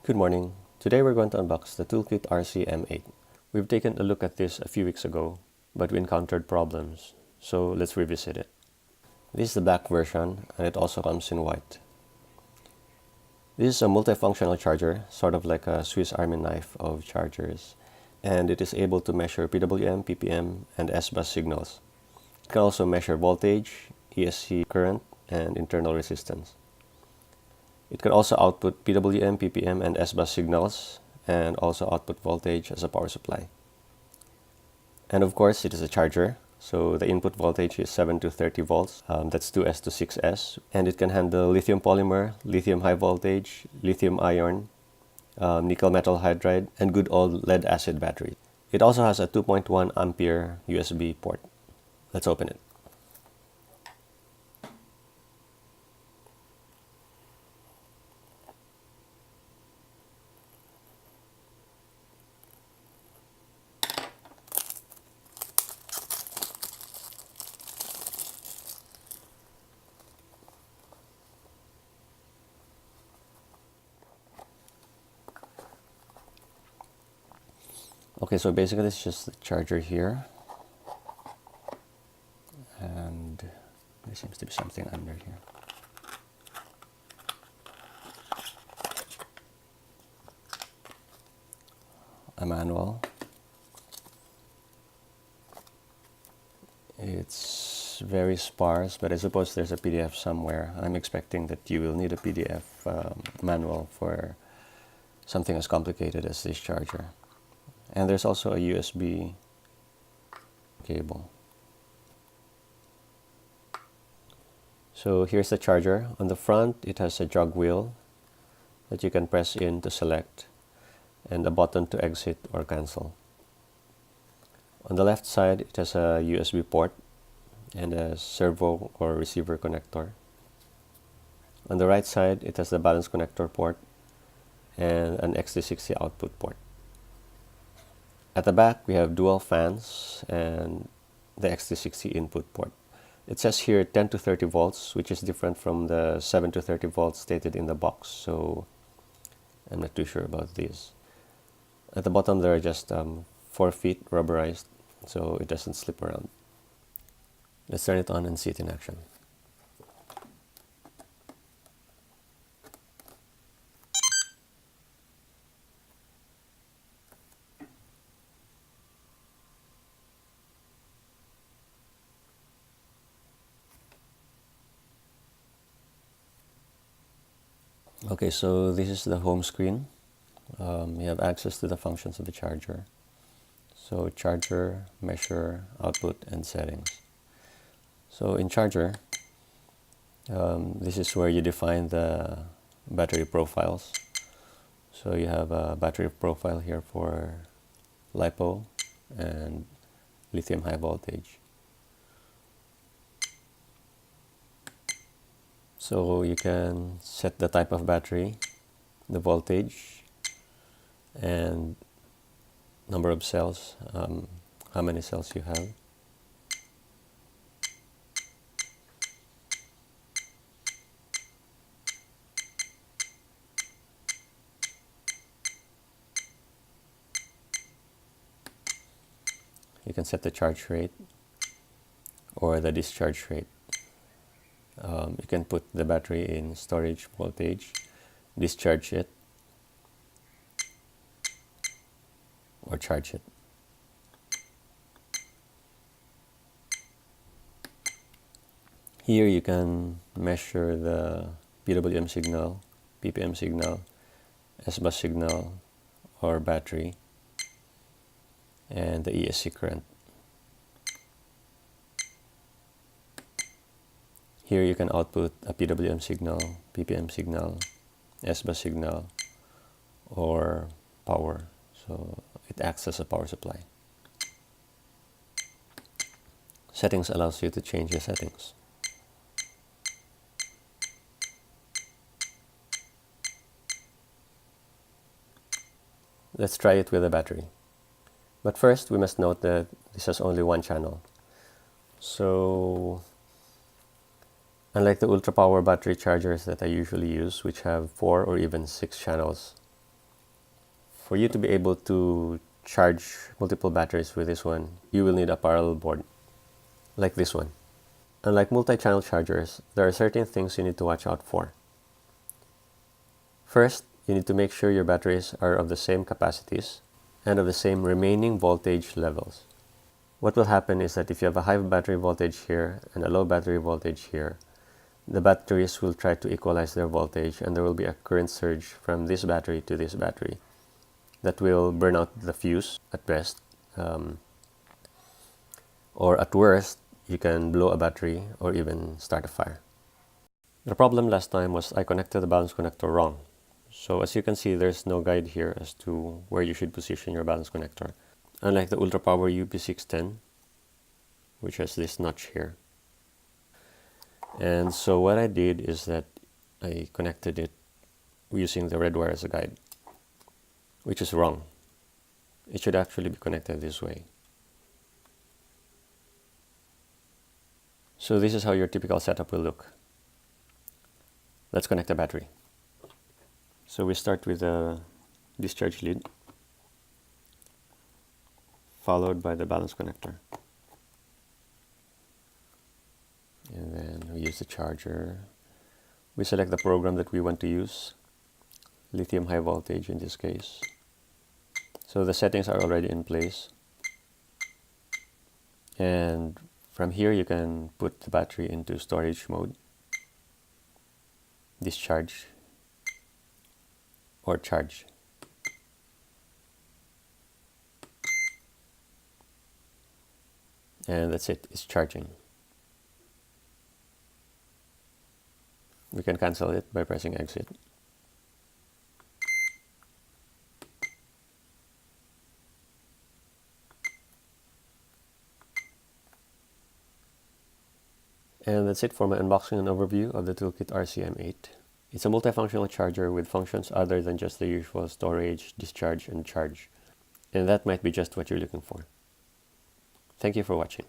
Good morning. Today we're going to unbox the ToolkitRC M8. We've taken a look at this a few weeks ago, but we encountered problems, so let's revisit it. This is the black version, and it also comes in white. This is a multifunctional charger, sort of like a Swiss Army knife of chargers, and it is able to measure PWM, PPM, and S-bus signals. It can also measure voltage, ESC current, and internal resistance. It can also output PWM, PPM, and S-bus signals, and also output voltage as a power supply. And of course, it is a charger, so the input voltage is 7 to 30 volts, that's 2S to 6S, and it can handle lithium polymer, lithium high voltage, lithium ion, nickel metal hydride, and good old lead acid battery. It also has a 2.1 ampere USB port. Let's open it. Okay, so basically it's just the charger here, and there seems to be something under here. A manual. It's very sparse, but I suppose there's a PDF somewhere. I'm expecting that you will need a PDF manual for something as complicated as this charger. And there's also a USB cable. So here's the charger. On the front, it has a jog wheel that you can press in to select, and a button to exit or cancel. On the left side, it has a USB port and a servo or receiver connector. On the right side, it has the balance connector port and an XT60 output port. At the back, we have dual fans and the XT60 input port. It says here 10 to 30 volts, which is different from the 7 to 30 volts stated in the box, so I'm not too sure about this. At the bottom, there are just 4 feet rubberized, so it doesn't slip around. Let's turn it on and see it in action. Okay, so this is the home screen. You have access to the functions of the charger. So charger, measure, output, and settings. So in charger, this is where you define the battery profiles. So you have a battery profile here for LiPo and lithium high voltage. So you can set the type of battery, the voltage, and number of cells, how many cells you have. You can set the charge rate or the discharge rate. You can put the battery in storage voltage, discharge it, or charge it. Here you can measure the PWM signal, PPM signal, S-bus signal, or battery, and the ESC current. Here you can output a PWM signal, PPM signal, S-bus signal, or power. So it acts as a power supply. Settings allows you to change the settings. Let's try it with a battery. But first, we must note that this has only one channel. So unlike the ultra power battery chargers that I usually use, which have 4 or even 6 channels, For you to be able to charge multiple batteries with this one, you will need a parallel board, like this one. Unlike multi-channel chargers, there are certain things you need to watch out for. First, you need to make sure your batteries are of the same capacities and of the same remaining voltage levels. What will happen is that if you have a high battery voltage here and a low battery voltage here, the batteries will try to equalize their voltage, and there will be a current surge from this battery to this battery that will burn out the fuse at best, or at worst, you can blow a battery or even start a fire. The problem last time was I connected the balance connector wrong. So as you can see, there's no guide here as to where you should position your balance connector. Unlike the Ultra Power UP610, which has this notch here. And so what I did is that I connected it using the red wire as a guide, which is wrong. It should actually be connected this way. So this is how your typical setup will look. Let's connect the battery. So we start with the discharge lead, followed by the balance connector. And then we use the charger. We select the program that we want to use, lithium high voltage in this case. So the settings are already in place. And from here you can put the battery into storage mode, discharge, or charge. And that's it, it's charging. We can cancel it by pressing exit. And that's it for my unboxing and overview of the ToolkitRC M8. It's a multifunctional charger with functions other than just the usual storage, discharge, and charge. And that might be just what you're looking for. Thank you for watching.